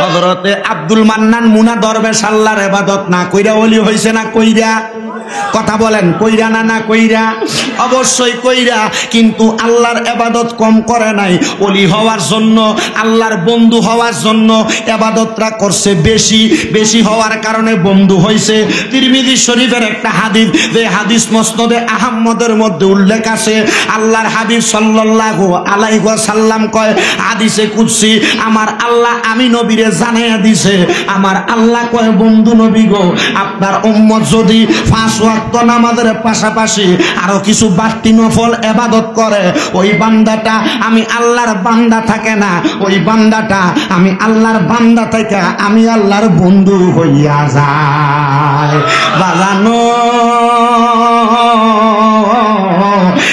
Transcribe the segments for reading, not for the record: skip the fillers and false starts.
হযরতে আব্দুল মান্নান মুনা দরবেশ আল্লাহর ইবাদত না কইরা ওলি হইছে না কইরা? কথা বলেন, কইরা না না কইরা? অবশ্যই কইরা, কিন্তু আল্লাহর ইবাদত কম করে নাই। ওলি হওয়ার জন্য, আল্লাহর বন্ধু হওয়ার জন্য ইবাদতটা করছে বেশি। বেশি হওয়ার কারণে বন্ধু হইছে। তিরমিজি শরীফের একটা হাদিস, যে হাদিস মুসনাদে আহমদের মধ্যে উল্লেখ আছে, আল্লাহর হাবিব সাল্লাল্লাহু আলাইহি ওয়াসাল্লাম কয় হাদিসে কুদসি, আমার আল্লাহ আমি নবীরে জানাইয়া দিছে, আমার আল্লাহ কয় বন্ধু নবী গো, আপনার উম্মত যদি 5 ওয়াক্ত নামাজের পাশাপাশি আরো কিছু বাড়তি নফল ইবাদত করে, ওই বান্দাটা আমি আল্লাহর বান্দা থাকে না, ওই বান্দাটা আমি আল্লাহর বান্দা থেকে আমি আল্লাহর বন্ধু হইয়া যায়। বাজানো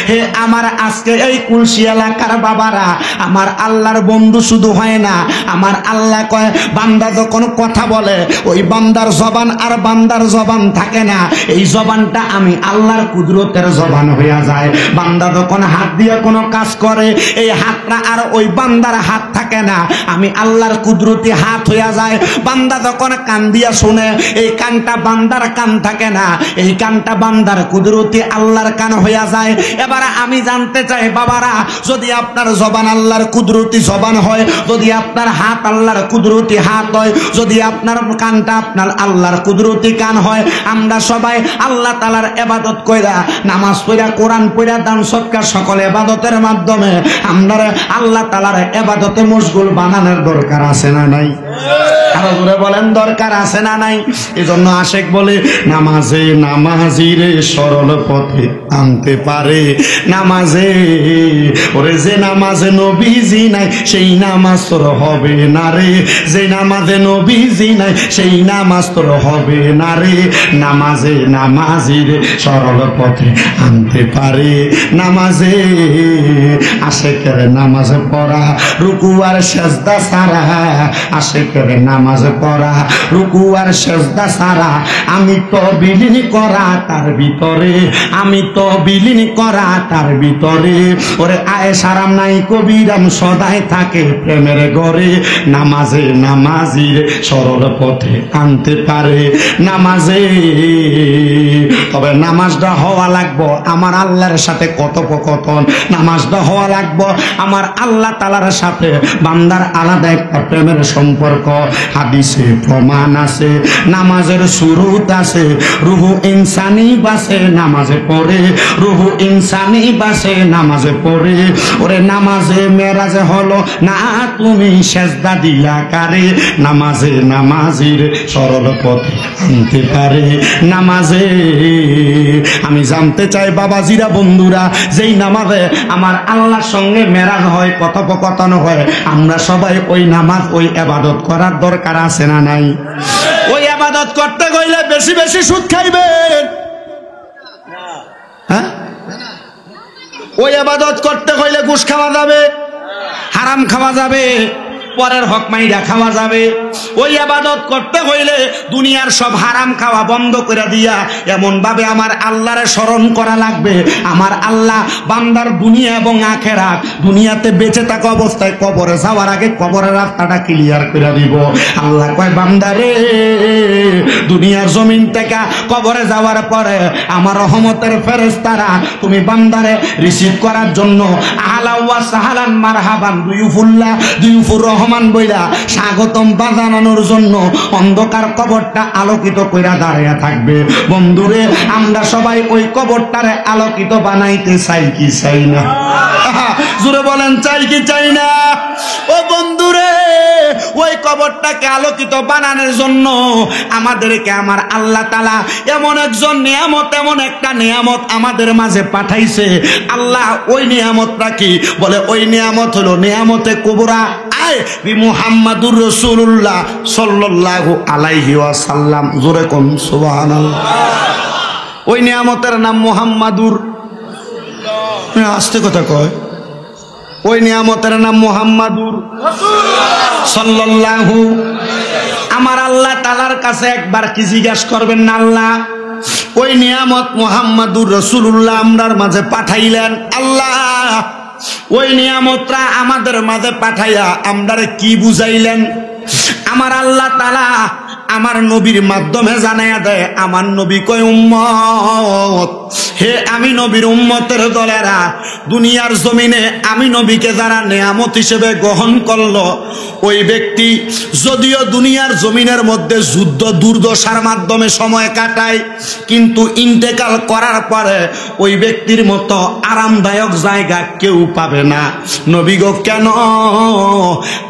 হে আমার আজকে এই কুলসি এলাকার বাবারা, আমার আল্লাহর বন্ধু শুধু হয় না, আমার আল্লাহ কয় বান্দা যখন কথা বলে ওই বান্দার জবান আর বান্দার জবান থাকে না, এই জবানটা আমি আল্লাহর কুদরতের জবান হইয়া যায়। বান্দা যখন হাত দিয়ে কোনো কাজ করে, এই হাতটা আর ওই বান্দার হাত থাকে না, আমি আল্লাহর কুদরতি হাত হইয়া যায়। বান্দা যখন কান দিয়া শুনে, এই কানটা বান্দার কান থাকে না, এই কানটা বান্দার কুদরতি আল্লাহর কান হইয়া যায়। এবার আমি জানতে চাই বাবারা, যদি আপনার জবান আল্লাহর কুদরতি জবান হয়, যদি আপনার হাত আল্লাহর কুদরতি হাত হয়, যদি আপনার কানটা আপনার আল্লাহর কুদরতি কান হয়, আমরা সবাই আল্লাহ তাআলার ইবাদত কইরা, নামাজ পড়া, কোরআন পড়া, দান সদকা সকল ইবাদতের মাধ্যমে আমরা আল্লাহ তাআলার ইবাদতে মশগুল বানানোর দরকার আছে না নাই? আরো জোরে বলেন, দরকার আছে না নাই? এজন্য আশেক বলে, নামাজে নামাজিরে সরল পথে আনতে পারে, নামাজে ওরে যে নামাজে নবীজি নাই সেই নামাজ তোর হবে না রে, যে নামাজে নবীজি নাই সেই নামাজ তোর হবে না রে। নামাজে নামাজিরে সরল পথে আনতে পারে, নামাজে আশেকের নামাজ পড়া, রুকু আর সেজদা সারা, আশেকের নামাজ পড়া, রুকু আর সেজদা সারা, আমি তো বিলীন করা তার ভিতরে, আমি তো বিলীন করা তার ভিতরে। ওরে আয়েশারাম নাই কবিরাম সদাই থাকে প্রেমের ঘরে, নামাজে নামাজির সরল পথে আনতে পারে, নামাজে। তবে নামাজটা হওয়া লাগবো আমার আল্লাহর সাথে কথোপকথন, নামাজটা হওয়া লাগবো আমার আল্লাহ তাআলার সাথে বান্দার আলাদা একটা প্রেমের সম্পর্ক। হাদিসে প্রমাণ আছে, নামাজের শুরুত আছে, রুহু ইনসানি বাসে নামাজে পড়ে, রুহু ইনসানি বাসে নামাজে পড়ে। ওরে নামাজে মেরাজে হলো না তুমি সেজদা দিলা কারে, নামাজে নামাজির সরল পথে আনতে পারে, নামাজে। আমি জানতে চাই বাবাজিরা, বন্ধুরা, যেই নামাজে আমার আল্লাহর সঙ্গে মেরাজ হয়, কথোপকথন হয়, আমরা সবাই ওই নামাজ, ওই ইবাদত করার দরকার আছে না নাই? ওই ইবাদত করতে গেলে বেশি বেশি সুদ খাইবেন, হ্যাঁ? ওই ইবাদত করতে গেলে ঘুষ খাওয়া যাবে, হারাম খাওয়া যাবে, পরের হক মাইরা খাওয়া যাবে। ওই ইবাদত করতে হইলে দুনিয়ার সব হারাম খাওয়া বন্ধ করে দিয়া এমন ভাবে আমার আল্লাহরে স্মরণ করা লাগবে, আমার আল্লাহ বান্দার দুনিয়া এবং আখিরাত, দুনিয়াতে বেঁচে থাকা অবস্থায় কবরে যাওয়ার আগে কবরের রাস্তাটা ক্লিয়ার করে দিব। আল্লাহ কয় বান্দারে, দুনিয়ার জমিন থেকে কবরে যাওয়ার পরে আমার রহমতের ফেরেশতারা তুমি বান্দারে রিসিভ করার জন্য আহলা ওয়া সাহালান মারহাবান দুইফুল্লাহ দুইফুর রহমান বইলা স্বাগতম বাজানোর জন্য অন্ধকার কবরটা আলোকিত কইরা দাঁড়িয়ে থাকবে। বন্ধুরে, আমরা সবাই ওই কবরটারে আলোকিত বানাইতে চাই কি চাই না? জোরে বলেন, চাই কি চাই না? ও বন্ধুরে, ওই কবরটাকে আলোকিত বানানোর জন্য আমাদেরকে আমার আল্লাহ তাআলা এমন একজন নিয়ামত, এমন একটা নিয়ামত আমাদের মাঝে পাঠাইছে। আল্লাহ ওই নিয়ামতটা কি বলে? ওই নিয়ামত হলো নিয়ামতে কুবরা আয় বি মুহাম্মাদুর রাসূলুল্লাহ সাল্লাল্লাহু আলাইহি ওয়াসাল্লাম। জোরে কোন সুবহানাল্লাহ। ওই নিয়ামতের নাম মুহাম্মাদুর, আস্তে কথা কয়, ওই নিয়ামতের নাম মুহাম্মাদুর সাল্লাল্লাহু। আমার আল্লাহ তাআলার কাছে একবার কি জিজ্ঞাসা করবেন না? আল্লাহ ওই নিয়ামত মুহাম্মাদুর রাসূলুল্লাহ আমরার মাঝে পাঠাইলেন, আল্লাহ ওই নিয়ামতটা আমাদের মাঝে পাঠাইয়া আমরারে কি বুঝাইলেন? আমার আল্লাহ তাআলা আমার নবীর মাধ্যমে জানায়া দেয়, আমার নবী কয় উম্মত, হে আমি নবীর উম্মতের দলেরা, দুনিয়ার জমিনে আমি নবীকে যারা নেয়ামত হিসেবে গ্রহণ করলো, ওই ব্যক্তি যদিও দুনিয়ার জমিনের মধ্যে যুদ্ধ দুর্দশার মাধ্যমে সময় কাটায়, কিন্তু ইন্তেকাল করার পরে ওই ব্যক্তির মতো আরামদায়ক জায়গা কেউ পাবে না। নবী গো কেন?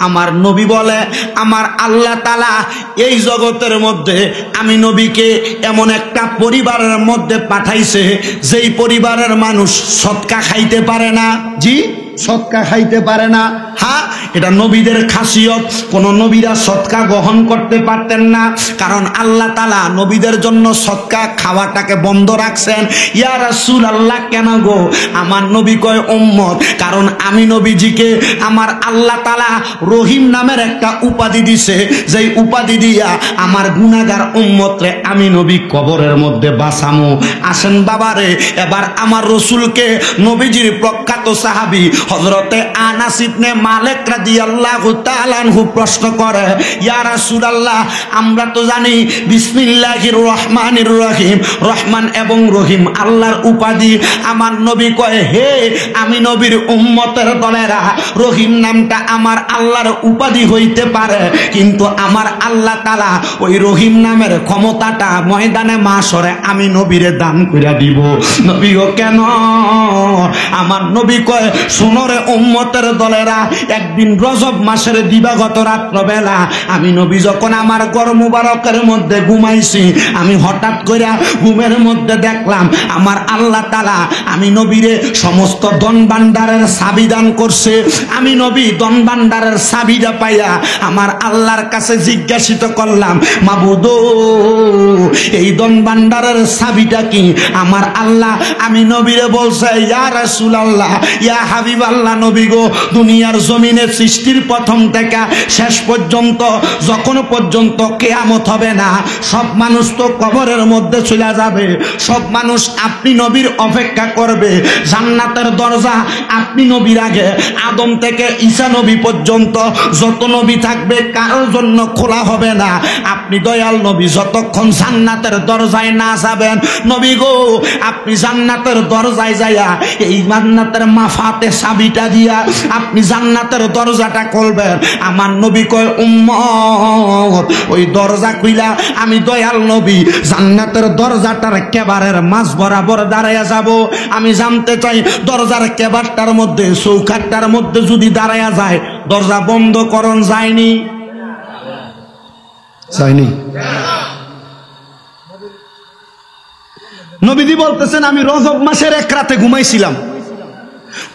আমার নবী বলে, আমার আল্লাহ তাআলা এই জগতের মধ্যে আমি নবীকে এমন একটা পরিবারের মধ্যে পাঠাইছে, যেই পরিবারের মানুষ সদকা খাইতে পারে না। জি, সদকা খাইতে পারে না। হ্যাঁ, এটা নবীদের খাসিয়ত। কোন নবীরা সদকা গ্রহণ করতে পারতেন না, কারণ আল্লাহ তাআলা নবীদের জন্য সদকা খাওয়াটাকে বন্ধ রাখছেন। ইয়া রাসূলুল্লাহ কেন গো? আমার নবী কয় উম্মত, কারণ আমি নবীজিকে আমার আল্লাহ তাআলা রহিম নামের একটা উপাধি দিছে, যেই উপাধি দিয়া আমার গুনাহগার উম্মতরে আমি নবী কবরের মধ্যে বাঁচামু। আসেন বাবারে, এবার আমার রসুলকে নবীজির প্রখ্যাত সাহাবী হযরতে আনাস ইবনে মালিক রাদিয়াল্লাহু তাআলা আনহু প্রশ্ন করে, ইয়া রাসূলুল্লাহ, আমরা তো জানি বিসমিল্লাহির রহমানির রহিম, রহমান এবং রহিম আল্লাহর উপাধি। আমার নবী কয়, হে আমি নবীর উম্মতের দলেরা, রহিম নামটা আমার আল্লাহর উপাধি হইতে পারে, কিন্তু আমার আল্লাহ তাআলা ওই রহিম নামের ক্ষমতাটা ময়দানে মাশরে আমি নবীরে দান কইরা দিব। নবী ও কেন? আমার নবী কয়, শুনরে উম্মতের দলেরা, একদিন রজব মাসের দিবাগত রাত্রবেলা আমি নবী যখন আমার ঘর মুবারকের মধ্যে ঘুমাইছি, আমি হঠাৎ করে ঘুমের মধ্যে দেখলাম আমার আল্লাহ তাআলা আমি নবীরে সমস্ত ধন ভান্ডারের চাবি দান করছে। আমি নবী ধন ভান্ডারের চাবিটা পাইয়া আমার আল্লাহর কাছে জিজ্ঞাসিত করলাম, মাবুদ এই ধন ভান্ডারের চাবিটা কি? আমার আল্লাহ আমি নবীরে বলছে, ইয়া রাসূলুল্লাহ, ইয়া হাবিবাল্লাহ, নবী গো, দুনিয়ার জমিনে সৃষ্টির প্রথম থেকে শেষ পর্যন্ত যখন পর্যন্ত কিয়ামত হবে না, সব মানুষ তো কবরের মধ্যে চলে যাবে, সব মানুষ আপনি নবীর অপেক্ষা করবে। জান্নাতের দরজা আপনি নবীর আগে আদম থেকে ঈসা নবী পর্যন্ত যত নবী থাকবে কারোর জন্য খোলা হবে না। আপনি দয়াল নবী যতক্ষণ জান্নাতের দরজায় না যাবেন, নবী গো আপনি জান্নাতের দরজায় যাইয়া এই জান্নাতের মাফাতে চাবিটা দিয়া আপনি জান্নাতের দরজাটা খুলবেন। আমার নবী কয়, উম্মত ওই দরজা খুইলা আমি দয়াল নবী জান্নাতের দরজাটার কেবারের মাঝ বরাবর দাঁড়াইয়া যাব। আমি জানতে চাই, দরজার কেবারটার মধ্যে চৌকাঠটার মধ্যে যদি দাঁড়াইয়া যায়, দরজা বন্ধ করণ যায়নি? যায়নি। নবীজি বলতেছেন, আমি রজব মাসের এক রাতে ঘুমাইছিলাম,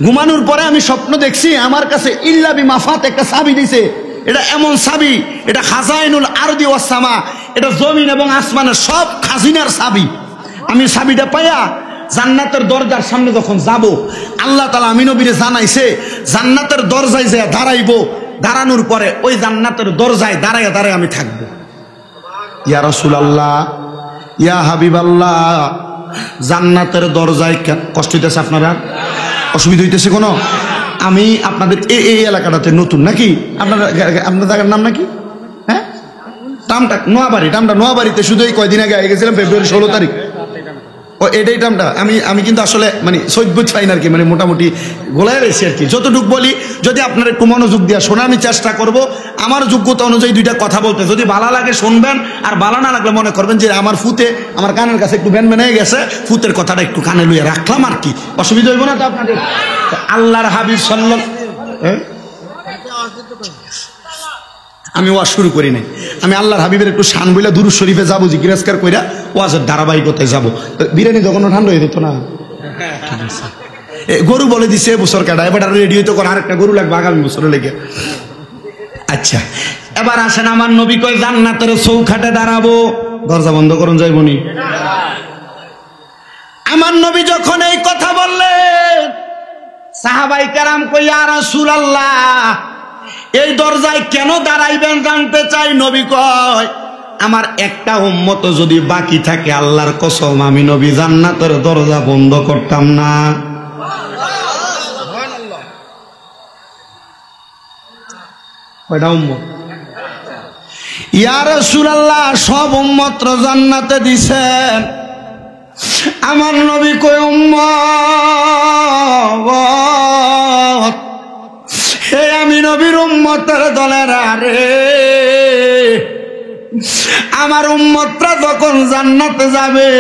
ঘুমানোর পরে আমি স্বপ্ন দেখছি আমার কাছে ইল্লা বি মাফাত একটা চাবি দিছে। এটা এমন চাবি, এটা খাজাইনুল আরদি ওয়াস সামা, এটা জমিন এবং আসমানের সব খাজিনার চাবি। আমি চাবিটা পাইয়া জান্নাতের দরজার সামনে যখন যাব, আল্লাহ তাআলা আমি নবীরে জানাইছে জান্নাতের দরজায় যে দাঁড়াইবো, দাঁড়ানোর পরে ওই জান্নাতের দরজায় দাঁড়াইয়া দাঁড়ায় আমি থাকবো। ইয়া রাসূলুল্লাহ, ইয়া হাবিবাল্লাহ, জান্নাতের দরজায় কষ্ট হইতেছে? আপনারা অসুবিধা হইতেছে কোনো? আমি আপনাদের এই এলাকাটাতে নতুন নাকি? আপনার জায়গার নাম নাকি? হ্যাঁ, টামটা নোয়াবাড়ি। টামটা নোয়াবাড়িতে শুধু এই কয়দিন আগে গেছিলাম, ফেব্রুয়ারি 16 তারিখ। ও এটাই টামটা। আমি কিন্তু আসলে মানে সৈদ্য চাই না আর কি, মানে মোটামুটি গোলায় রয়েছি আর কি। যতটুকু বলি, যদি আপনার একটু মনোযোগ দিয়ে শোনা, আমি চেষ্টা করব আমার যোগ্যতা অনুযায়ী দুইটা কথা বলতে। যদি ভালো লাগে শুনবেন, আর ভালো না লাগলে মনে করবেন যে আমার ফুতে আমার কানের কাছে একটু ব্যান হয়ে গেছে, ফুতের কথাটা একটু কানে লুয়ে রাখলাম আর কি। অসুবিধা হইব না তো আপনাদের? আল্লাহর হাবিব সাল্লাল্লাহু, আমি ওয়াজ শুরু করি নাই, আমি আল্লাহর হাবিবের একটু শান বইলা দুরূদ শরীফে যাবো, জিজ্ঞাসা কইরা ওয়াজের ধারাবাহিকতায় যাবো। বিরিয়ানি যখন ঠান্ডা হয়ে যেত না, গরু বলে দিছে বছর কাটা, এবার রেডিও তো করে আরেকটা গরু লাগবে আগামী বছরে লেগে। আচ্ছা, এবার আসেন, আমার নবী কয় জান্নাতের চৌখাটে দাঁড়াবো, দরজা বন্ধ করুন যাইবনি। আমার নবী যখন এই কথা বললেন, সাহাবাই কেরাম কই, ইয়া রাসূলুল্লাহ, এই দরজায় কেন দাঁড়াইবেন জানতে চাই। নবী কয়, আমার একটা উম্মত যদি বাকি থাকে, আল্লাহর কসম আমি নবী জান্নাতের দরজা বন্ধ করতাম না। কয়টা উম্মত? ইয়া রাসূলুল্লাহ, সব উম্মত জান্নাতে দিছেন, আমার নবী কই উম্মত, হে আমি নবীর উম্মতের দলেরা রে, আমার উম্মতরা যখন জান্নাতে যাবে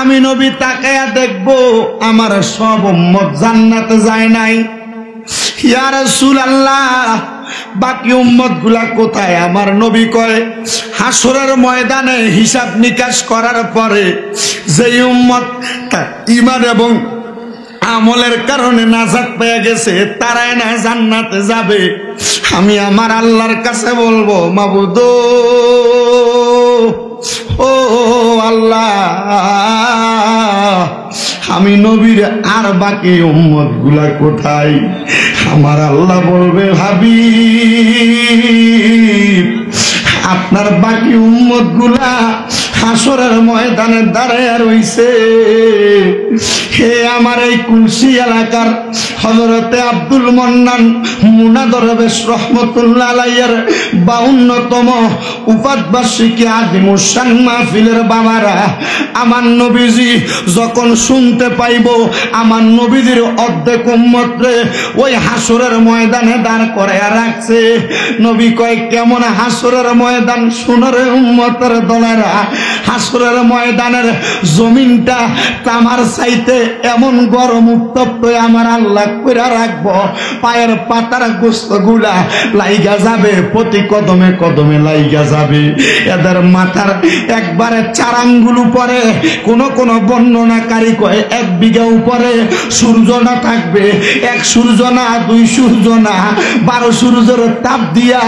আমি নবী তাকায়া দেখব আমার সব উম্মত জান্নাতে যায় নাই। ইয়া রাসূলুল্লাহ, বাকি উম্মত গুলা কোথায়? আমার নবী কয় হাসরের ময়দানে হিসাব নিকাশ করার পরে যেই উম্মত ঈমান এবং আমলের কারণে নাজাত পেয়ে গেছে তারাই না জান্নাতে যাবে। আমি আমার আল্লাহর কাছে বলবো, মাবুদ ও আল্লাহ, আমি নবীর আর বাকি উম্মত গুলা কোথায়? আমার আল্লাহ বলবে, হাবিব, আপনার বাকি উম্মত গুলা হাসরের ময়দানে দাঁড়ায় রইছে। হে আমার এই কুলসি এলাকার হযরতে আব্দুল মান্নান মুনাদরবেশ রহমতুল্লাহ আলাইহির 52তম উফাত বার্ষিকী আযিমুশ-শান মাহফিলের বাবারা, আমার নবীজি যখন শুনতে পাইব আমার নবীজির অর্ধেক উম্মতরে ওই হাসরের ময়দানে দাঁড় করায়া রাখছে, নবী কয় কেমন হাসরের ময়দান? শুনরে উম্মতের দলেরা, হাসরের ময়দানের জমিনটা তামার চাইতে এমন গরম উত্তপ্ত আমার আল্লাহ কইরা রাখবো, পায়ের পাতার গোস্ত গুলা লাইগা যাবে, প্রতি কদমে কদমে লাইগা যাবে। এদের মাথার একবারে 4 আঙ্গুল উপরে, কোন কোন বর্ণনাকারী কয় 1 বিঘা উপরে সূর্য না থাকবে, 1 সূর্য না, 2 সূর্য না, 12 সূর্যের তাপ দিয়া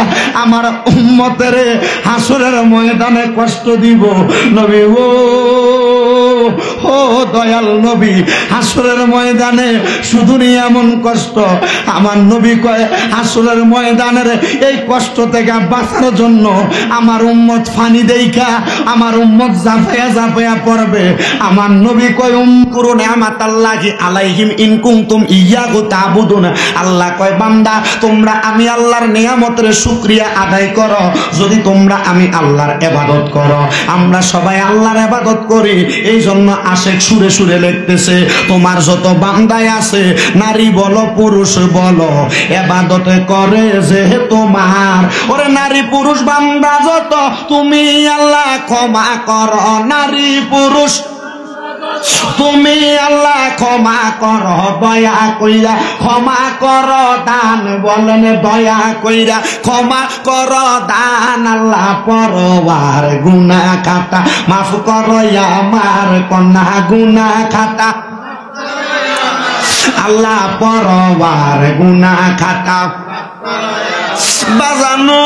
আমার উম্মতের হাসরের ময়দানে কষ্ট দিব। নবী ও দয়াল নবী, হাসরের ময়দানে শুধু এমন কষ্ট, আমার নবী কয় হাসরের ময়দানের এই কষ্ট থেকে বাঁচার জন্য আমার উম্মত ফানি দেইখা আমার উম্মত জাফায়া জাফায়া পড়বে। আমার নবী কয় উমকুরু নি'মাতাল্লাহি আলাইহিম ইন কুনতুম ইয়্যাহু তা'বুদুন, আল্লাহ কয় বান্দা তোমরা আমি আল্লাহর নিয়ামতের শুকরিয়া আদায় করো যদি তোমরা আমি আল্লাহর ইবাদত করো। আমরা সবাই আল্লাহর ইবাদত করি, এই জন্য আশেক সুরে সুরে লিখতেছে তোমার যত বান্দায় আছে নারী বলো পুরুষ বলো ইবাদত করে যে তোমার, ওরে নারী পুরুষ বান্দা যত তুমি আল্লাহ ক্ষমা করো, নারী পুরুষ তুমি আল্লাহ ক্ষমা করো, দয়া কইরা ক্ষমা করো দান, বলেন দয়া কইরা ক্ষমা করো দান, আল্লাহ পরওয়ার গুনাহ খাতা মাফ করো আমার কন্যা গুনাহ খাতা, আল্লাহ পরওয়ার গুনাহ খাতা বাজানো।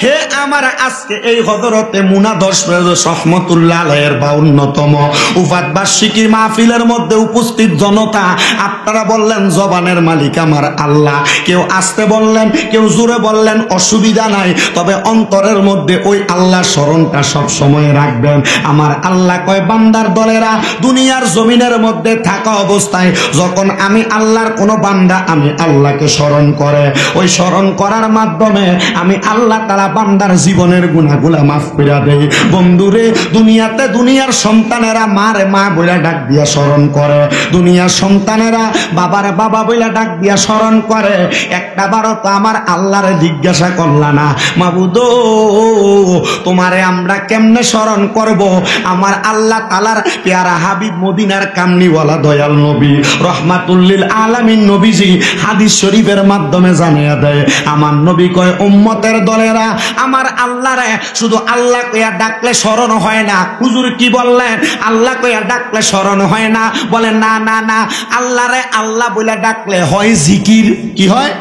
হে আমার আজকে এই হযরতে মুনাদশ রহমতুল্লাহ আলাইহির 52তম উফাত বার্ষিকী মাহফিলের মধ্যে উপস্থিত জনতা, আপনারা বললেন জবানের মালিক আমার আল্লাহ, কেউ আস্তে বললেন কেউ জোরে বললেন, অসুবিধা নাই, তবে অন্তরের মধ্যে ওই আল্লাহ স্মরণটা সব সময় রাখবেন। আমার আল্লাহ কয় বান্দার দলেরা দুনিয়ার জমিনের মধ্যে থাকা অবস্থায় যখন আমি আল্লাহর কোন বান্দা আমি আল্লাহকে স্মরণ করে, ওই স্মরণ করার মাধ্যমে আমি আল্লাহ তাআলা বান্দার জীবনের গুনাহগুলা মাফ করে দেই। বন্ধুরে, দুনিয়াতে দুনিয়ার সন্তানেরা মারে মা বলে ডাক দিয়া স্মরণ করে, দুনিয়ার সন্তানেরা বাবারে বাবা বলে ডাক দিয়া স্মরণ করে, একটা বারও তো আমার আল্লাহরে জিজ্ঞাসা করলা না মাবুদ তোমারে আমরা কেমনে স্মরণ করব? আমার আল্লাহ তাআলার পেয়ারা হাবিব মদিনার কামনিওয়ালা দয়াল নবী রহমাতুল্লিল আলামিন নবীজি হাদিস শরীফের মাধ্যমে জানিয়ে দেয়, আমার নবী কয় উম্মতের দলেরা আমার আল্লাহরে শুধু আল্লাহ কইয়া ডাকলে স্মরণ হয় না। হুজুর কি বললেন? আল্লাহ কইয়া ডাকলে স্মরণ হয় না? বলেন না না না, আল্লাহরে আল্লাহ বলে ডাকলে হয় জিকির। কি হয়?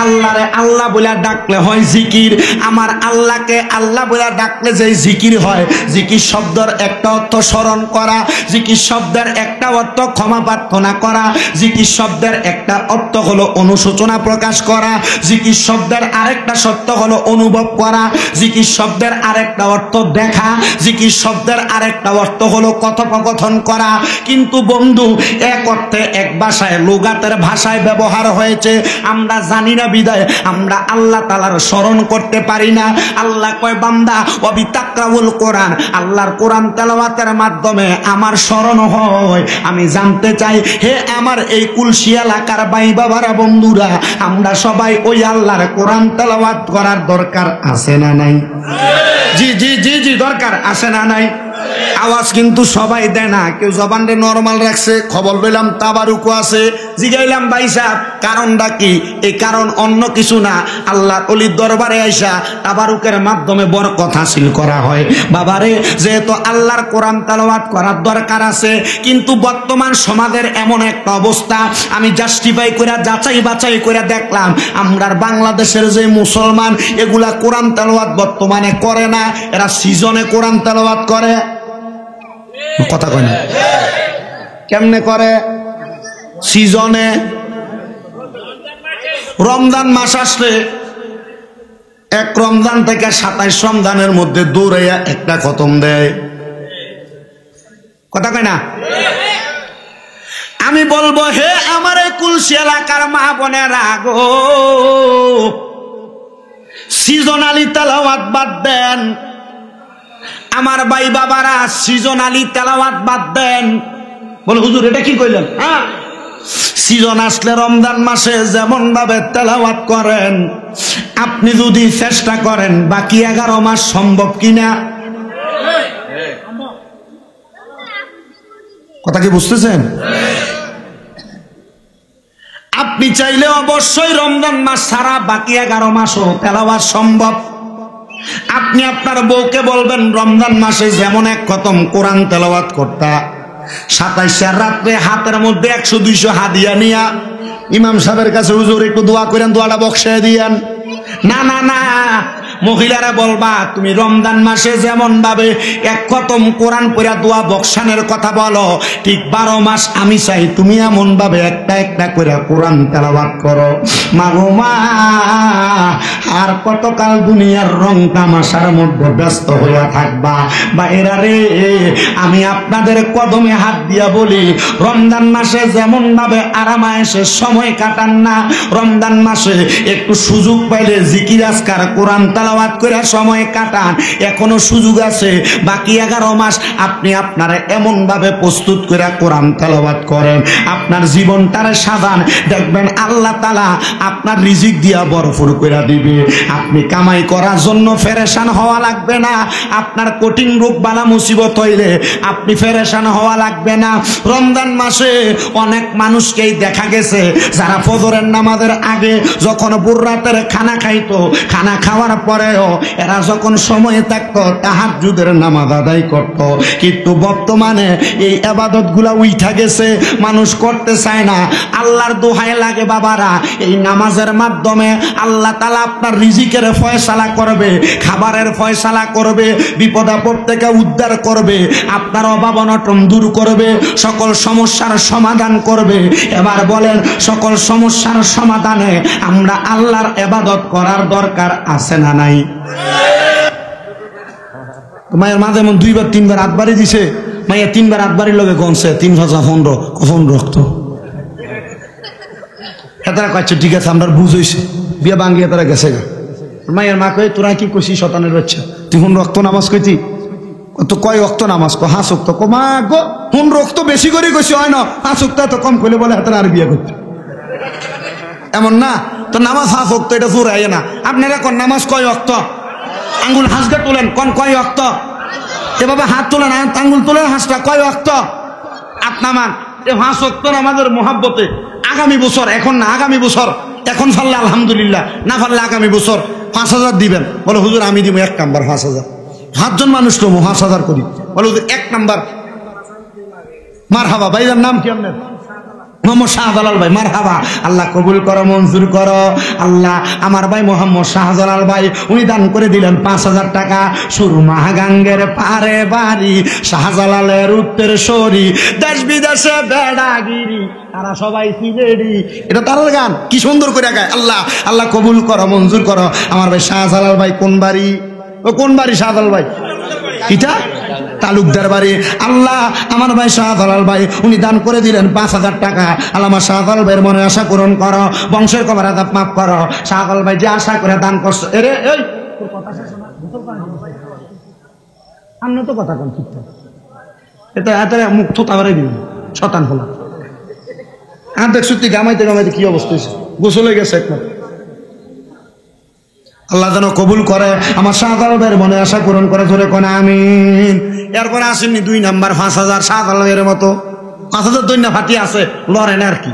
আল্লাহরে আল্লাহ বলে ডাকলে হয় জিকির। আমার আল্লাহকে আল্লাহ বলে ডাকলে যে জিকির হয়, জিকির শব্দের একটা অর্থ স্মরণ করা, জিকির শব্দের একটা অর্থ ক্ষমা প্রার্থনা করা, জিকির শব্দের একটা অর্থ হলো অনুশোচনা প্রকাশ করা, জিকির শব্দের আরেকটা শব্দ হলো অনুভব করা, জিকির শব্দের আরেকটা অর্থ দেখা, জিকির শব্দের আরেকটা অর্থ হলো কথোপকথন করা। কিন্তু বন্ধু, এক অর্থে এক ভাষায় লুগাতের ভাষায় ব্যবহার হয়েছে, আমরা জানি না বিদায় আমরা আল্লাহ তাআলার স্মরণ করতে পারি না। আল্লাহ কয় বান্দা ওয়াবিতাকরাউল কোরআন, আল্লাহর কোরআন তেলাওয়াতের মাধ্যমে আমার স্মরণ হয়। আমি জানতে চাই হে আমার এই কুলসি এলাকার ভাই বাবারা বন্ধুরা, আমরা সবাই ওই আল্লাহর কোরআন তেলাওয়াত করার দরকার আছে না নাই? জি জি জি জি দরকার আছে না নাই? আওয়াজ কিন্তু সবাই দেয় না, কেউ জবানটা নরমাল রাখছে। খবর পেলাম তাবারুকও আছে। জিগাইলাম ভাই সাহেব কারণটা কি? এই কারণ অন্য কিছু না, আল্লাহর ওলির দরবারে আইসা তাবারুকের মাধ্যমে বরকত হাসিল করা হয়। বাবারে যেহেতু আল্লাহর কোরআন তেলাওয়াত করার দরকার আছে, কিন্তু বর্তমান সমাজের এমন একটা অবস্থা, আমি জাস্টিফাই করে যাচাই বাছাই করে দেখলাম আমরার বাংলাদেশের যে মুসলমান এগুলা কোরআন তেলাওয়াত বর্তমানে করে না, এরা সিজনে কোরআন তেলাওয়াত করে। কথা কয় না? কেমনে করে? সিজনে। রমজান মাস আসলে এক রমজান থেকে 27 রমজানের মধ্যে দৌড়াইয়া একটা খতম দেয়। কথা কয় না? আমি বলবো হে আমার কুলসি এলাকার মা বোনেরা গো, সিজনালি তেলাওয়াত বাদ দেন। আমার ভাই বাবারা সিজনালি তেলাওয়াত বাদ দেন। বলে হুজুর এটা কি কইলেন? হ্যাঁ, সিজন আসলে রমজান মাসে যেমন ভাবে তেলাওয়াত করেন, আপনি যদি চেষ্টা করেন বাকি 11 মাস সম্ভব কিনা? কথা কি বুঝতেছেন? আপনি চাইলে অবশ্যই রমজান মাস ছাড়া বাকি 11 মাসও তেলাওয়াত সম্ভব। আপনি আপনার বউকে বলবেন রমজান মাসে যেমন এক খতম কোরআন তেলাওয়াত করতা, 27 রাত্রে হাতের মধ্যে 100-200 হাদিয়া নিয়া ইমাম সাহেবের কাছে হুজুর একটু দোয়া করেন, দোয়াটা বক্সায় দিয়েন। না না না, মহিলারা বলবা তুমি রমজান মাসে যেমন ভাবে এক খতম কোরআন পড়া দোয়া বক্সানের কথা বলো, ঠিক 12 মাস আমি চাই তুমি এমন ভাবে একটা একটা করে কোরআন তেলাওয়াত করো। মাগো মা, আর কতকাল দুনিয়ার রং তামাশার মধ্যে ব্যস্ত হইয়া থাকবা? বাইরা রে, আমি আপনাদের কদমে হাত দিয়া বলি, রমজান মাসে যেমন ভাবে আরামায়েশে সময় কাটান না, রমজান মাসে একটু সুযোগ পাইলে জিকির আজকার কোরআন তেলাওয়াত করে সময় কাটান। এখনো সুযোগ আছে, বাকি 11 মাস আপনি আপনারা এমন ভাবে প্রস্তুত করে কোরআন তেলাওয়াত করেন, আপনার জীবনটারে সাজান, দেখবেন আল্লাহ তাআলা আপনার রিজিক দিয়া ভরপুর করে দিবে। আপনি কামাই করার জন্য পেরেশান হওয়া লাগবে না। আপনার কঠিন রোগ বালা মুসিবত হইলে আপনি পেরেশান হওয়া লাগবে না। রমজান মাসে অনেক মানুষকেই দেখা গেছে যারা ফজরের নামাজের আগে যখন বুররাতের খানা খাইতো, খানা খাওয়ার পরেও এরা যখন সময় থাকতো তাহাজ্জুদের নামাজ আদায় করত। কিন্তু বর্তমানে এই ইবাদত গুলা উইঠা গেছে, মানুষ করতে চায় না। আল্লাহর দোহাই লাগে বাবারা, এই নামাজের মাধ্যমে আল্লাহ তাআলা আপনার রিজিকের ফয়সালা করবে, খাবারের ফয়সালা করবে, বিপদ আপদ থেকে উদ্ধার করবে, আপনার অভাব অনটন দূর করবে, সকল সমস্যার সমাধান করবে। এবার বলেন, সকল সমস্যার সমাধানে আমরা আল্লাহর ইবাদত করার দরকার আছে না নাই? মায়ের মাঝে এমন 2-3 বার আটবারই দিছে, মাইয়া 3 বার আটবারই লগে গনছে 3,15 কখন রক্ত। এতারা কয়েছে ঠিক আছে আমরা বুঝ হইছে, বিয়া ভাঙ্গিয়ে তারা গেছে। মায়ের মা কয়ে তোরা কি কইছি শতানের বাচ্চা, তুই হুন রক্ত নামাজ কইতি? তো কয় অক্ত নামাজ কো? 5 ওয়াক্ত। কো মা গো, হুন রক্ত বেশি করে কইছি হয় না, 5 ওয়াক্ত তো কম কইলে বলে হাতে আর বিয়া করতে। এমন না তো নামাজ 5 ওয়াক্ত, এটা জোরাই না। আপনারা কোন নামাজ কয় ওয়াক্ত? আঙ্গুল হাসগা তোলেন, কোন কয় ওয়াক্ত? এভাবে হাত তোলেন, আঙ্গুল তোলেন, হাসটা কয় ওয়াক্ত? আপনামান এ 5 ওয়াক্ত নামাজের মোহাব্বতে আগামী বছর, এখন না আগামী বছর, এখন ফাললে আলহামদুলিল্লাহ, না ফাললে আগামী বছর 5,000 দিবেন। বলে হুজুর আমি দিব 1 নাম্বার 5,000। 7 জন মানুষ তো 5,000 করি। বলে হুজুর 1 নাম্বার। মারহাবা। ভাইজার নাম কি আপনার? মোহাম্মদ শাহজালাল ভাই। মারহাবা, আল্লাহ কবুল করো, মঞ্জুর করো। আল্লাহ আমার ভাই মোহাম্মদ শাহজালাল ভাই উনি দান করে দিলেন 5,000 টাকা। সুরমা গাঙ্গের পারে বাড়ি, শাহজালালের উত্তর সরি, দেশ বিদেশে বেড়াগিরি, তারা সবাই সিলেডি। এটা তার গান, কি সুন্দর করে গায়। আল্লাহ আল্লাহ কবুল করো, মঞ্জুর করো। আমার ভাই শাহজালাল ভাই কোন বাড়ি? ও কোন বাড়ি শাহজালাল ভাই? এটা তালুকদার বাড়ি। আল্লাহ আমার ভাই শাহজালাল ভাই উনি দান করে দিলেন 5,000 টাকা। আল্লাহ আমার শাহজালাল ভাইয়ের মনে আশা পূরণ করো, বংশের কবর আযাব মাফ করো। শাহজালাল ভাই যে আশা করে দান করছো, এরে এই তোর কথা শেষ না, গোসল পানি আন্ন তো কথা কম ঠিক থাকে, এটা এত মুখ থুতা করে দিবেন শতান হলো। আর দেখ সত্যি গামাইতে গামাইতে কি অবস্থা হয়েছে, গোসল হয়ে গেছে একবার। আল্লাহ যেন কবুল করে, আমার শাহজালাল ভাইয়ের মনে আশা পূরণ করে, জোরে কোন আমিন। এরপরে আসেননি 2 নাম্বার 5,000 শাহজালাল ভাইয়ের মতো 5,000 দৈন্য ফাটি আছে লড়েন আর কি।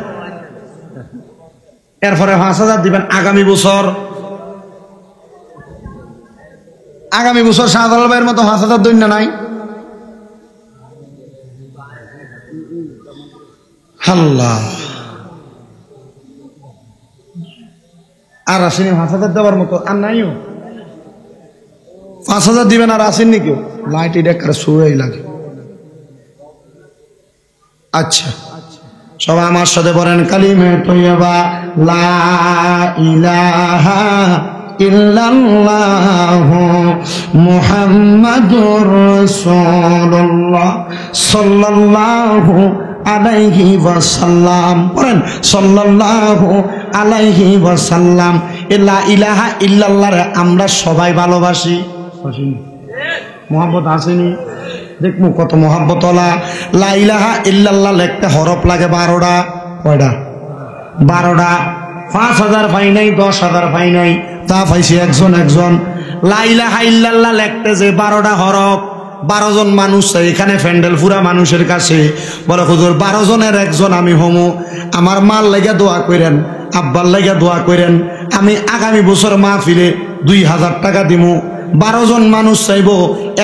এরপরে 5,000 দিবেন আগামী বছর। আগামী বছর শাহজালাল ভাইয়ের মতো 5,000 দৈন্য নাই। আল্লাহ আর আসেনি 5,000 দেওয়ার মতো আর নাইও। 5,000 দিবেন আর আসেননি কেউ, লাইট এটা সুরাই লাগে। আচ্ছা সবাই আমার সাথে বলেন কালিমে তৈয়বা লা ইলাহা ইল্লাল্লাহু মুহাম্মাদুর রাসূলুল্লাহ সাল্লাল্লাহু আলাইহি ওয়াসাল্লাম। বলেন সাল্লাল্লাহু আলাইহি ওয়াসাল্লাম। লা ইলাহা ইল্লাল্লাহ আমরা সবাই ভালোবাসি, মোহাম্মত আসেনি দেখবো কত মোহাম্মত। লা ইলাহা ইল্লাল্লাহ লিখতে হরফ লাগে 12টা। কয়টা? 12টা। 5,000 পাই নাই, 10,000 পাই নাই, তা পাইছি একজন একজন। লা ইলাহা ইল্লাল্লাহ লিখতে যে 12টা হরফ, 12 জন মানুষ এখানে প্যান্ডেল পুরা মানুষের কাছে বলে হুজুর 12 জনের একজন আমি হমু, আমার মার লেগে দোয়া করেন, আব্বার লেগে দোয়া করেন, আমি আগামী বছর মাহফিলে 2,000 টাকা দিমু। 12 জন মানুষ চাইব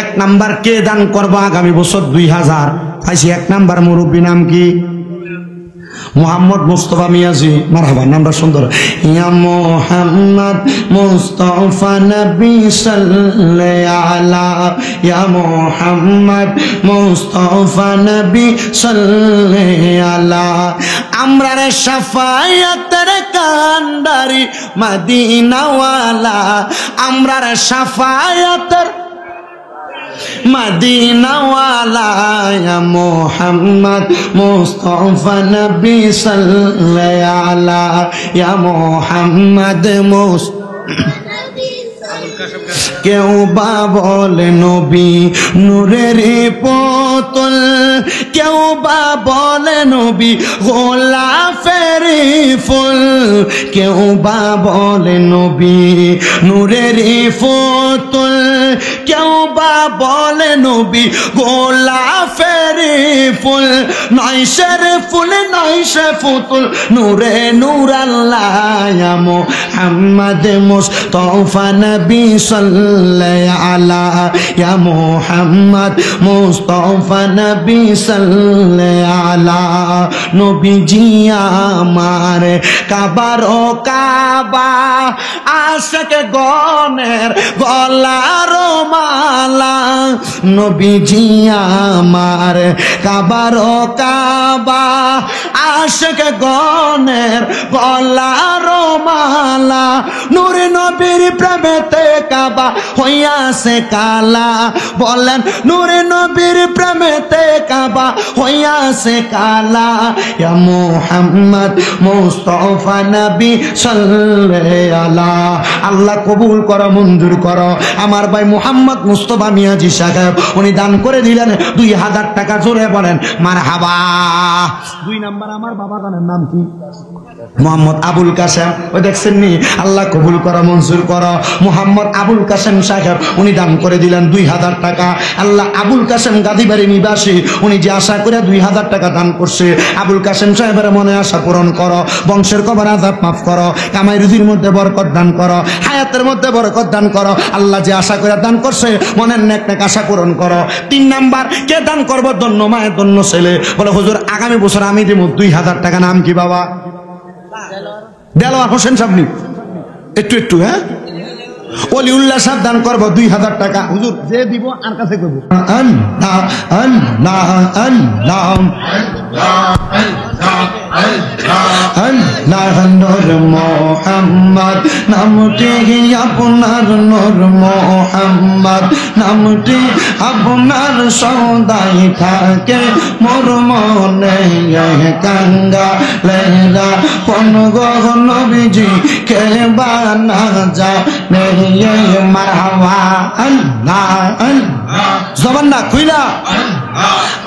1 নাম্বার কে দান করবো আগামী বছর 2,000 পাইছি। 1 নাম্বার মুরব্বী নাম কি? মোহাম্মদ মুস্তফা মিয়াজি। মারহাবা, নামটা সুন্দর। ইয়া মোহাম্মদ মুস্তফা নবী সাল্লাল্লাহু আলা, ইয়া মোহাম্মদ মুস্তফা নবী সাল্লাল্লাহু আলা। আমরার শাফায়াতের কান্ডারি মদিনাওয়ালা, আমরার শাফায়াতের মদিনাওয়ালা, ইয়া মোহাম্মদ মুস্তফা নবী সাল্লাল্লাহু আলা, ইয়া মোহাম্মদ মুস্তফা। কেউ বা বলে নবী নূরের পুতুল, কেউ বা বলে নবী গোলাপের ফুল, কেউ বা বলে নবী নূরের পুতুল, কেউ বা বলে নবী গোলাপের ফুল। নয়শের ফুল নয়শে পুতুল, নূরে নূর আল্লাহ, ইয়া মুহাম্মদ মুস্তফা নবী সাল্লাল্লাহু আলা, ইয়া মুহাম্মদ মুস্তফা নবী সাল্লাল্লাহু আলা। নবীজি আমার কাবার ও কাবা, আশিক গণের গলার মালা। নবীজি আমার কাবার ও কাবা, আশিক গণের গলার মালা। নূর নবীর প্রেমেতে কাবা হইয়াছে কালা, বলেন নূর নবীর প্রেমেতে কাবা হইয়াছে কালা। ইয়া মুহাম্মদ মুস্তফা নবী সাল্লাল্লাহু আলা। আল্লাহ কবুল করো, মঞ্জুর করো। আমার ভাই মুহাম্মদ মুস্তফা মিয়াজি সাহেব উনি দান করে দিলেন 2,000 টাকা। জোরে বলেন মারহাবা। 2 নাম্বার আমার বাবা জানেন নাম কি? মোহাম্মদ আবুল কাসেম। ওই দেখছেন নি? আল্লাহ কবুল করো, মঞ্জুর করো। মোহাম্মদ আবুল কাসেম সাহেব উনি দান করে দিলেন 2,000 টাকা। আল্লাহ আবুল কাসেম গাদিবাড়ি নিবাসী উনি যে আশা করে 2,000 টাকা দান করছে, আবুল কাসেম সাহেবের মনে আশা পূরণ করো, বংশের কবর আযাব মাফ করো, কামাই রুজির মধ্যে বরকত দান করো, হায়াতের মধ্যে বরকত দান করো। আল্লাহ যে আশা করে দান করছে মনের নেক নেক আশা পূরণ করো। 3 নাম্বার কে দান করবো? ধন্য মায়ের ধন্য ছেলে। বলে হুজুর আগামী বছর আমি দিব 2,000 টাকা। নাম কি বাবা? দেলোয়ার হোসেন সাহেব। একটু একটু হ্যাঁ, ওলিউল্লাহ সাহেব দান করবো 2,000 টাকা। হুজুর যে দিব আর কাছে করবো। আল্লাহ আল্লাহ আল্লাহ আল্লাহ আল্লাহ নূর মোহাম্মদ নামটি আপনার নূর মোহাম্মদ নামটি আপনার সদাই থাকে মোর মনে গঙ্গা লেরা কোন গো নবীজি কে বানা যা নেই মারহাবা আল্লাহ আল্লাহ জবান না কইলা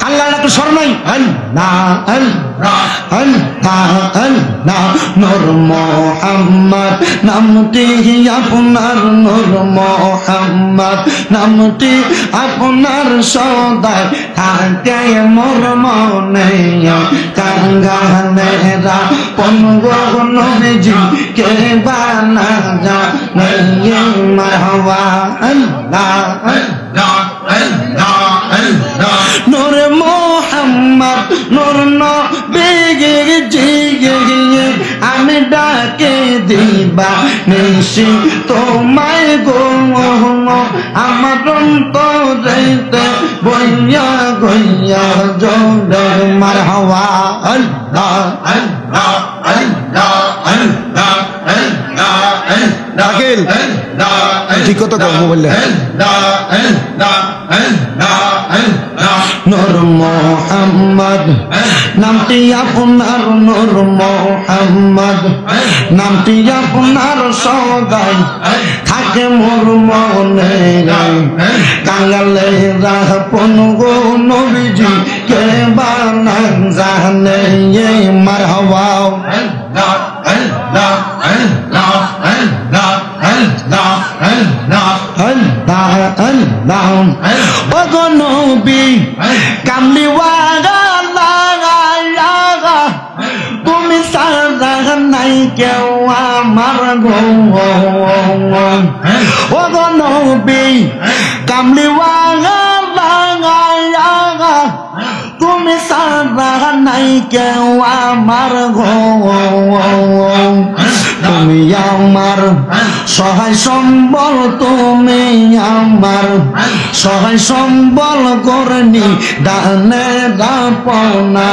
আল্লাহ একটু স্মরণই আল্লাহ আল্লাহ আল্লাহ আল্লাহ নূর মোহাম্মদ নামটি আপনার নূর মোহাম্মদ নামটি আপনার সদাই থাকে মোর মনে কাঙ্গালেরা কোন গো নবীজি কে বানা যা নেই মারহাবা আল্লাহ আল্লাহ আল্লাহ আল্লাহ নূর মোহাম্মদ নূর নবীজি আমি ডাকে দিবা নিশি তোমায় গো আমার অন্তরেতে বইয়া গইয়া জোরে মারহাবা আল্লাহ আল্লাহ আল্লাহ আল্লাহ আল্লাহ দাখিল ঠিক কথা কও মোবাইলে নূর মোহাম্মদ নামটি আপনার নূর মোহাম্মদ নামটি আপনার সদাই থাকে মোর মনে কাঙ্গালে রাহপন গো নবীজি কে বানা জানে মারহাবা আল্লাহ আল্লাহ আল্লাহ আল্লাহ আল্লাহ আল্লাহ আল্লাহ আল্লাহ ও গো নবী কামলিওয়ালা লাগা তুমি সারা নাই কেউ আমার গো ও গো নবী কামলিওয়ালা লাগা তুমি সারা নাই কেউ আমার গো তুমি আমার সহায় সম্বল তুমি আমার সহায় সম্বল করনি দানে দাপনা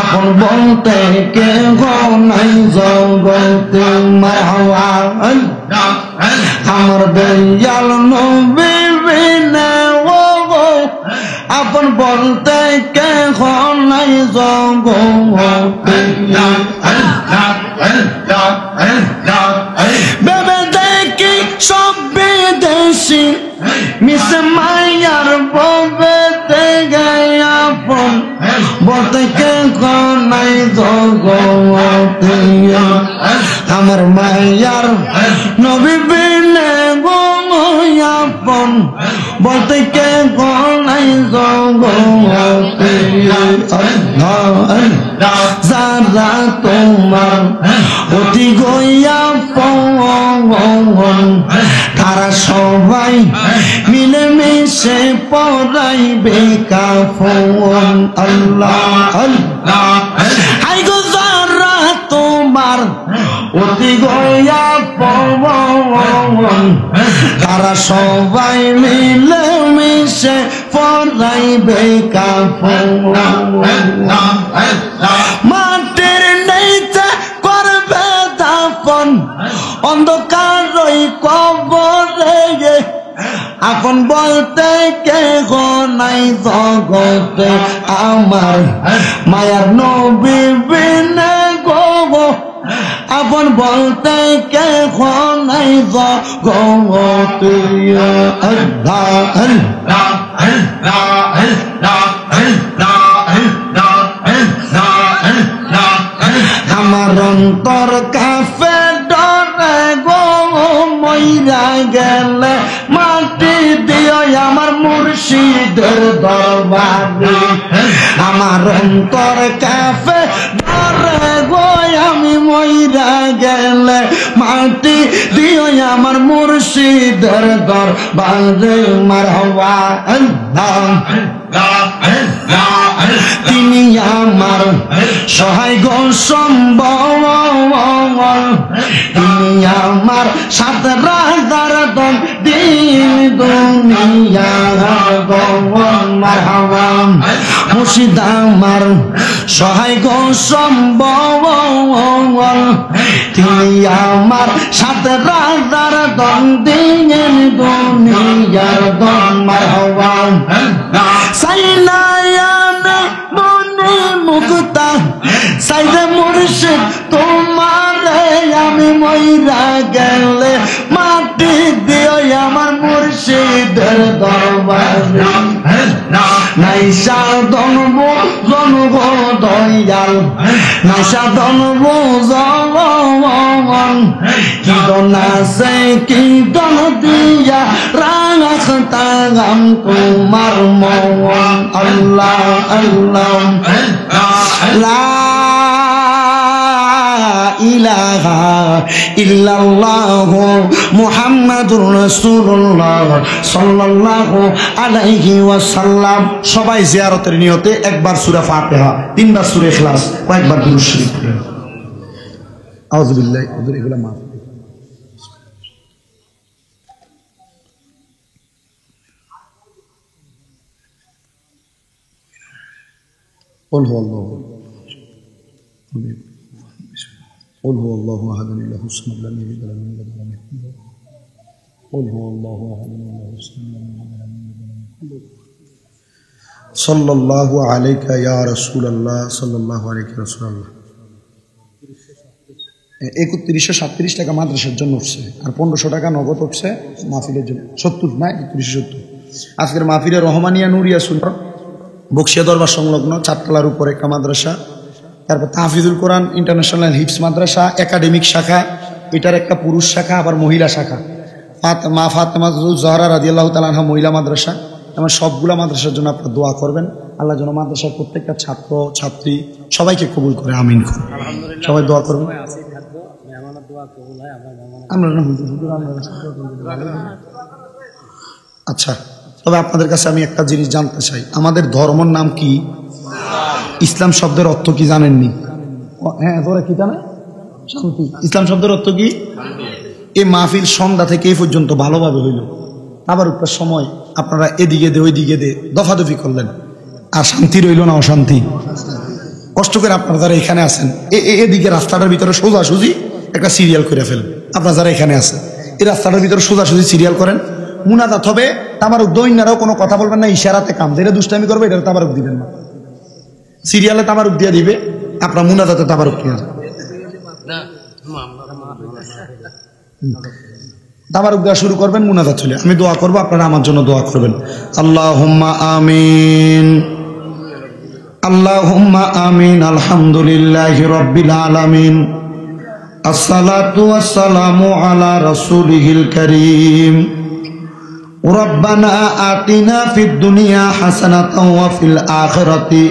আপন বলতে কে গো নাই জগতে মারহাবা আমার দয়াল নবী বিনে ও গো আপন বলতে কে গো নাই জগতে বেবে দেখি সব বিদেশি মিস মায়ার ববেতে গায়াপন বলতে কে নাই জগতে আমার মায়ার নবী বিনে গোয়াপন বলতে কে নাই জগতে যারা তোমার অতি গইয়া পন তারা সবাই মিলে মিশে পড়াইবে কাফন আল্লাহ আল্লাহ হাই গো যারা তোমার অতি গইয়া পন তারা সবাই মিলে মিশে পড়াইবে কাফন মাটির নেইতে করবে দাফন অন্ধকার ওই কবরে আপন বলতে কে গো নাই জগতে আমার মায়ার নবী বিনে গো আপন বলতে কে গো নাই জগতে আল্লাহ আল্লাহ আল্লাহ আল্লাহ আমার অন্তর কাফে ডরে গো মইরা গেলে মাটি দিও আমার মুর্শিদের দরবারে আমার অন্তর কাফে ডরে গো আমি মইরা গেলে মাটি দিও আমার মুর্শিদের দরবারে মারহাবা আল্লাহ তিনি আমার সহায় গো সম্বল তিনি আমার সাত রাজার দন দিন দুনিয়া গো মারহাবা মুর্শিদ আমার সহায় গো সম্ভব, তিনি আমার সাথে রাজার দন দিয়েন দুনিয়ার দন মারহাবা সাইলায়ানা মনে মুক্তা সাইদে মুর্শিদ তোমারে আমি মইরা গেলে মাটি দিও আমার মুর্শিদের দরবারে নাইসা দনব জনব দয়াল নাইসা দনব জনবন কি দন আছে কি দন দিয়া রাখতাম তোমার মন আল্লাহ আল্লাহ লা ইলাহা ইল্লাল্লাহু মুহাম্মাদুর রাসূলুল্লাহ সাল্লাল্লাহু আলাইহি ওয়াসাল্লাম। সবাই জিয়ারতের নিয়তে একবার সূরা ফাতিহা, তিনবার সূরা ইখলাস, কয়েকবার দুরূদ শরীফ পড়ুন। আউযু বিল্লাহি এগুলা মাফ। قل هو الله قل هو الله احد الله الصمد لم يلد ولم يولد ولم يكن له قل هو الله احد الله الصمد لم يلد ولم يولد ولم يكن له صلى الله عليك يا رسول الله صلى الله عليك يا رسول الله 3137 টাকা মাদ্রাসার জন্য উঠছে আর 1500 টাকা নগদ উঠছে মাহফিলের জন্য। 70 না 3170। আজকের মাহফিলে রহমানিয়া নুরিয়া সুন্নাহ বক্সিয়া দরবার সংলগ্ন 4 তলার উপরে একটা মাদ্রাসা, তারপর তাহফিজুল কোরআন ইন্টারন্যাশনাল হিফজ মাদ্রাসা একাডেমিক শাখা, এটার একটা পুরুষ শাখা আবার মহিলা শাখা, মা ফাতেমা জহরা রাদিয়াল্লাহু তাআলা আনহা মহিলা মাদ্রাসা। আমার সবগুলা মাদ্রাসার জন্য আপনারা দোয়া করবেন, আল্লাহ যেন মাদ্রাসার প্রত্যেকটা ছাত্র ছাত্রী সবাইকে কবুল করে, আমিন। সবাই দোয়া করবেন। আচ্ছা, তবে আপনাদের কাছে আমি একটা জিনিস জানতে চাই, আমাদের ধর্মের নাম কি? ইসলাম শব্দের অর্থ কি জানেননি? হ্যাঁ, তোরা কি জানে? শান্তি। ইসলাম শব্দের অর্থ কি? এই মাহফিল সন্ধ্যা থেকে এই পর্যন্ত ভালোভাবে হইল, আবার একটা সময় আপনারা এদিকে দে ওইদিকে দে দফাদফি করলেন, আর শান্তি রইল না অশান্তি। কষ্ট করে আপনারা যারা এখানে আছেন এদিকে রাস্তাটার ভিতরে সোজাসুজি একটা সিরিয়াল করে ফেলেন। আপনারা যারা এখানে আছেন এই রাস্তাটার ভিতরে সোজাসুজি সিরিয়াল করেন, মুনাজাত হবে, তাবারুক দৈন্যারাও কোনো কথা বলবেন না, ইশারাতে কাম, যেটা দুষ্টামি করবে এটা তাবারুক দিবেন না। সিরিয়ালে তাবারুক দিয়ে দিবে, আপনার মুনাজাতে তাবারুক দিয়ে যাবে, তাবারুক দেওয়া শুরু করবেন, মুনাজাত চলে। আমি দোয়া করবো, আপনারা আমার জন্য দোয়া করবেন। আল্লাহুম্মা আমিন, আল্লাহুম্মা আমিন। আলহামদুলিল্লাহি রাব্বিল আলামিন, আসসালাতু ওয়াসসালামু আলা রাসূলিহিল কারীম। রব্বানা আতিনা ফিদ দুনিয়া হাসানাতাও ওয়া ফিল আখিরাতি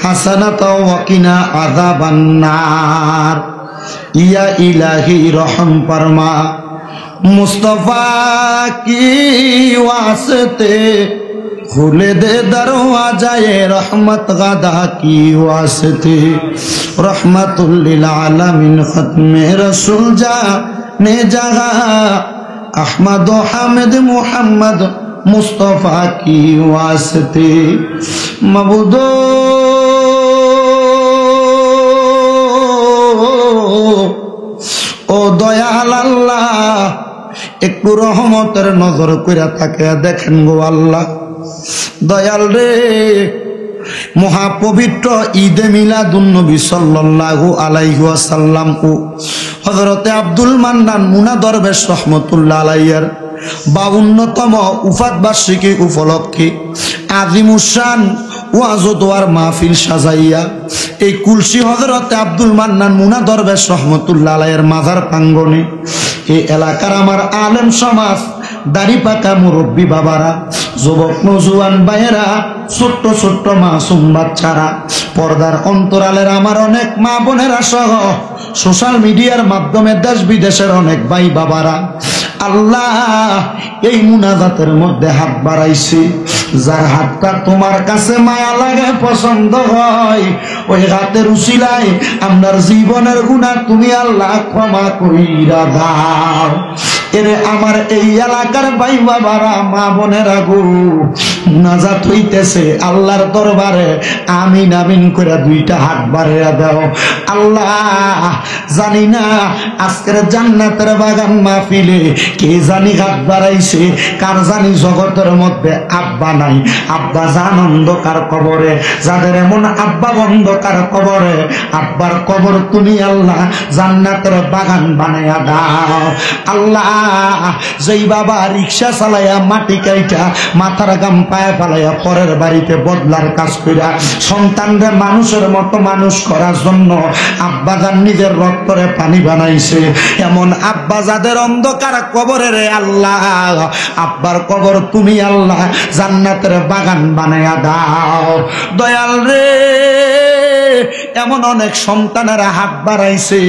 হাসানাতাও ওয়া কিনা আযাবান নার। ইয়া ইলাহি রহম ফরমা, মুস্তাফা কি ওয়াস্তে খুলে দে দরওয়াজায়ে রহমত গাদা কি ওয়াস্তে। রহমাতুল লিল আলামিন খতমে রাসূল জানে জাগা আহমদ হামিদ মুহাম্মদ মুস্তাফা কি ওয়াস্তে। মাবুদ ও দয়াল আল্লাহ, একটু রহমতের নজর কইরা থাকে দেখেন গো আল্লাহ। দয়াল রে, মহাপবিত্র ঈদে মিলাদুন নবী সাল্লাল্লাহু আলাইহি ওয়াসাল্লাম ও হযরতে আব্দুল মান্নান মুনা দরবেশ রহমাতুল্লাহ আলাইহির 52তম উফাত বার্ষিকী উপলক্ষে আজিমুশান ওয়াজ ও দোয়ার মাহফিল সাজাইয়া এই কুলসি হযরতে আব্দুল মান্নান মুনা দরবেশ রহমাতুল্লাহ আলাইহির মাজার প্রাঙ্গণে এই এলাকার আমার আলেম সমাজ, দাড়ি পাকা মুরব্বী বাবারা, যুবক নজওয়ান ভাইয়েরা, ছোট্ট ছোট্ট মাসুম বাচ্চারা, পর্দার অন্তরালের আমার অনেক মা বোনেরা সহ সোশ্যাল মিডিয়ার মাধ্যমে দেশ বিদেশের অনেক ভাই বাবারা, আল্লাহ এই মুনাজাতের মধ্যে হাত বাড়াইছি, যার হাতটা তোমার কাছে মায়া লাগে, পছন্দ হয়, ওই হাতের উসিলায় আপনার জীবনের গুনাহ তুমি আল্লাহ ক্ষমা কইরা দাও। এরে আমার এই এলাকার ভাই বাবারা, মা বোনেরা গো, মুনাজাত হইতেছে আল্লাহর দরবারে, আমিন আমিন করে দুইটা হাত বাড়াইয়া দাও। আল্লাহ জানি না আজকের জান্নাতের বাগান মাহফিলে কে জানি হাত বাড়াইছে, কার জানি জগতের মধ্যে আব্বা নাই, আব্বা জান অন্ধকার কবরে, যাদের এমন আব্বা অন্ধকার কবরে, আব্বার কবর তুমি আল্লাহ জান্নাতের বাগান বানাইয়া দাও। আল্লাহ যেই বাবা রিক্সা চালাইয়া মাটি কাইটা মাথার গাম পায়ে ফালাইয়া পরের বাড়িতে বদলার কাজ কইরা সন্তানরে মানুষের মতো মানুষ করার জন্য আব্বা জান নিজের রক্তরে পানি বানাইছে, এমন আব্বা যাদের অন্ধকার কবরে রে আল্লাহ, আব্বার কবর তুমি আল্লাহ জান্নাতের বাগান বানাইয়া দাও। দয়াল রে এমন অনেক সন্তানেরা হাত বাড়াইছে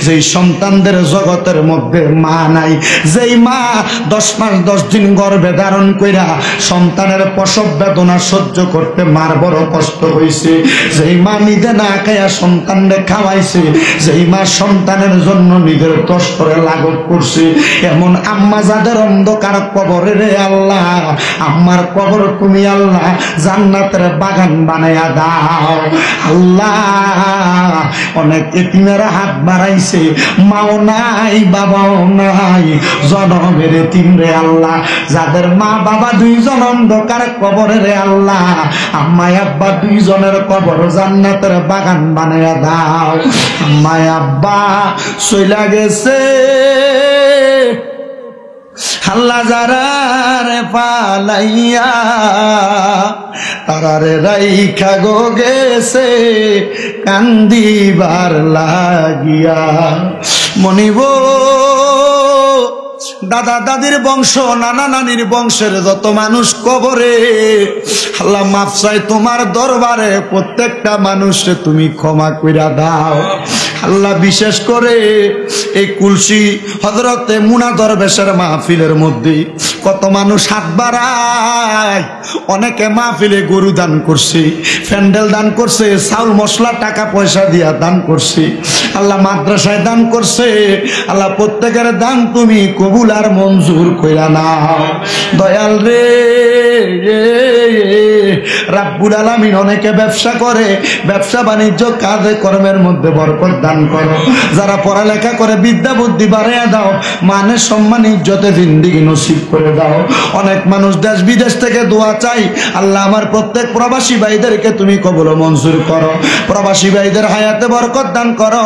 যেই সন্তানদের জগতের মধ্যে মা নাই, যেই মা 10 মাস 10 দিন গর্ভে ধারণ কইরা সন্তানের প্রসব বেদনা সহ্য করতে মার বড় কষ্ট হইছে, যেই মা নিজে না খাইয়া সন্তানরে খাওয়াইছে, যেই মা সন্তানের জন্য নিজের কষ্টরে লাঘব করছে, এমন আম্মা যাদের অন্ধকার কবরে রে আল্লাহ, আম্মার কবর তুমি আল্লাহ জান্নাতের বাগান বানাইয়া দাও। আল্লাহ অনেক এতিমেরা হাত বাড়াইছে, মাও নাই বাবাও নাই, জনমের এতিম রে আল্লাহ, যাদের মা বাবা দুইজন অন্ধকার কবরে রে আল্লাহ, আম্মাই আব্বা দুইজনের কবর জান্নাতের বাগান বানাইয়া দাও। আম্মাই আব্বা চইলা গেছে আল্লাহ যারারে পালাইয়া, তারারে রাইখা গো গেছে কান্দিবার লাগিয়া। মনিব দাদা দাদির বংশ নানা নানির বংশের যত মানুষ কবরে, আল্লাহ মাফ চাই তোমার দরবারে, প্রত্যেকটা মানুষে তুমি ক্ষমা কইরা দাও। আল্লাহ বিশেষ করে এই কুলসি হযরতে মুনা দরবেশের মাহফিলের মধ্যে কত মানুষ হাত বাড়ায়, অনেকে মাহফিলে গরু দান করছে, প্যান্ডেল দান করছে, চাউল মশলা টাকা পয়সা দিয়া দান করছে, আল্লাহ মাদ্রাসায় দান করছে। আল্লাহ প্রত্যেকের দান তুমি কবুল আর মঞ্জুর কইরা নাও। দয়াল রে রাব্বুল আলামিন অনেকে ব্যবসা করে, ব্যবসা বাণিজ্য কাজে কর্মের মধ্যে বরকত দান করো, যারা পড়ালেখা করে বিদ্যা বুদ্ধি বাড়াইয়া দাও, মানে সম্মান ইজ্জতে জিন্দেগি নসিব করে দাও। অনেক মানুষ দেশ বিদেশ থেকে দোয়া চাই, আল্লাহ আমার প্রত্যেক প্রবাসী ভাইদেরকে তুমি কবুল মঞ্জুর করো, প্রবাসী ভাইদের হায়াতে বরকত দান করো,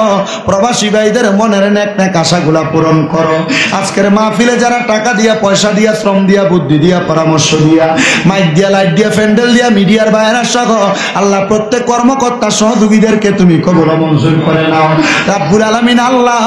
প্রবাসী ভাইদের মনের নেক নেক আশাগুলা পূরণ করো। আজকের মাহফিলে যারা টাকা দিয়া পয়সা দিয়া শ্রম দিয়া বুদ্ধি দিয়া পরামর্শ দিয়া মাইক দিয়া লাইট দিয়া প্যান্ডেল দিয়া মিডিয়ার বাইরে সহ আল্লাহ প্রত্যেক কর্মকর্তা সহযোগীদেরকে তুমি কবুল মঞ্জুর করে নাও। রাব্বুল আলামিন আল্লাহ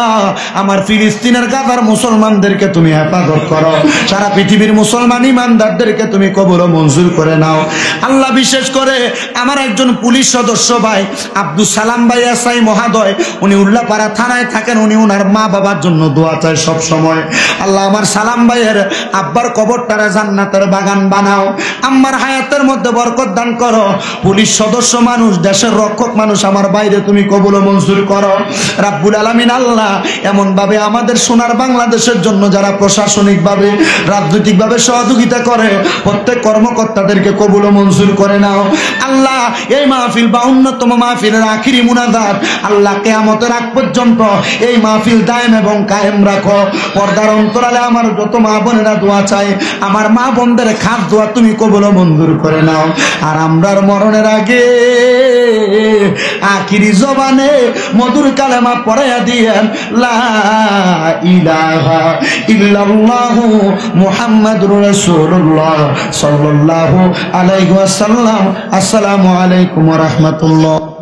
আমার ফিলিস্তিনের গাজার মুসলমানদেরকে তুমি হেফাজত করো, সারা পৃথিবীর মুসলমান ইমানদারদেরকে তুমি কবুল মঞ্জুর করে নাও। আল্লাহ বিশেষ করে আমার একজন পুলিশ সদস্য ভাই আব্দুল সালাম ভাই এসআই মহোদয়, উনি উল্লাপাড়া থানায় থাকেন, উনি ওনার মা বাবার জন্য দোয়া চায় সব সময়। আল্লাহ আমার সালাম ভাইয়ের আব্বার কবরটারে জান্নাতের বাগান বানাও, আম্মার হায়াতের মধ্যে বরকত দান করো। পুলিশ সদস্য মানুষ, দেশের রক্ষক মানুষ, আমার বাইরে তুমি কবুল মঞ্জুর করো। রাব্বুল আলামিন আল্লাহ এমন ভাবে আমাদের সোনার বাংলাদেশের জন্য যারা প্রশাসনিক ভাবে রাজনৈতিক ভাবে সহযোগিতা করে প্রত্যেক কর্মকর্তাদেরকে কবুল মঞ্জুর করে নাও। আল্লাহ এই মাহফিল 52তম মাহফিলের আখিরি মুনাজাত, আল্লাহ কিয়ামতের আগ পর্যন্ত এই মাহফিল দায়েম এবং কায়েম রাখো। পর্দার অন্তরালে আমার যত মা বোনেরা দোয়া চাই, আমার মা বোনদের খাস দোয়া তুমি কবুল মঞ্জুর করে নাও। আর আমরার মরণের আগে আখিরি জবানে মধুর কালেমা পড়াইয়া দিয়েন, লা ইলাহা ইল্লাল্লাহু মুহাম্মাদুর রাসূলুল্লাহ সাল্লাল্লাহু আলাইহি ওয়াসাল্লাম। আসসালামু আলাইকুম ওয়া রাহমাতুল্লাহ।